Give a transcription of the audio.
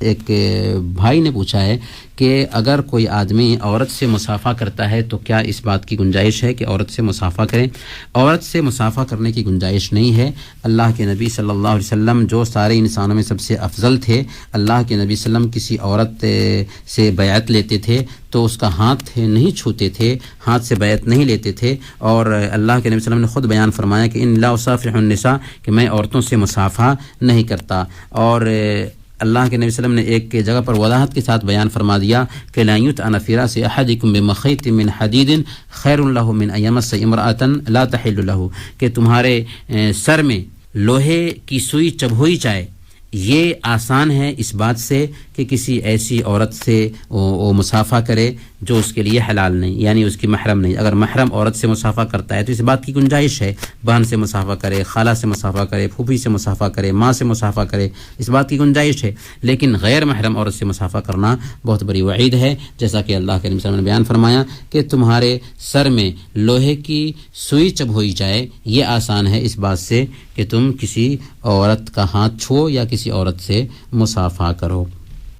ایک بھائی نے پوچھا ہے کہ اگر کوئی آدمی عورت سے مصافحہ کرتا ہے تو کیا اس بات کی گنجائش ہے کہ عورت سے مصافحہ کریں؟ عورت سے مصافحہ کرنے کی گنجائش نہیں ہے. اللہ کے نبی صلی اللہ علیہ وسلم جو سارے انسانوں میں سب سے افضل تھے، اللہ کے نبی صلی اللہ علیہ وسلم کسی عورت سے بیعت لیتے تھے تو اس کا ہاتھ نہیں چھوتے تھے، ہاتھ سے بیعت نہیں لیتے تھے. اور اللہ کے نبی صلی اللہ علیہ وسلم نے خود بیان فرمایا کہ ان لا اصافح النساء، کہ میں عورتوں سے مصافحہ نہیں کرتا. اور اللہ کے نبی صلی اللہ علیہ وسلم نے ایک جگہ پر وضاحت کے ساتھ بیان فرما دیا کہ لا یطعن فی راس احدکم بمخیط من حدید خیر له من ان یمس امرأة لا تحل له، کہ تمہارے سر میں لوہے کی سوئی چبھوئی جائے، یہ آسان ہے اس بات سے کہ کسی ایسی عورت سے وہ مصافحہ کرے جو اس کے لیے حلال نہیں، یعنی اس کی محرم نہیں. اگر محرم عورت سے مصافحہ کرتا ہے تو اس بات کی گنجائش ہے، بہن سے مصافحہ کرے، خالہ سے مصافحہ کرے، پھوپھی سے مصافحہ کرے، ماں سے مصافحہ کرے، اس بات کی گنجائش ہے. لیکن غیر محرم عورت سے مصافحہ کرنا بہت بڑی وعید ہے، جیسا کہ اللہ کے نبی صلی اللہ علیہ وسلم نے بیان فرمایا کہ تمہارے سر میں لوہے کی سوئی چبھوئی جائے، یہ آسان ہے اس بات سے کہ تم کسی عورت کا ہاتھ چھو یا کسی عورت سے مصافحہ کرو.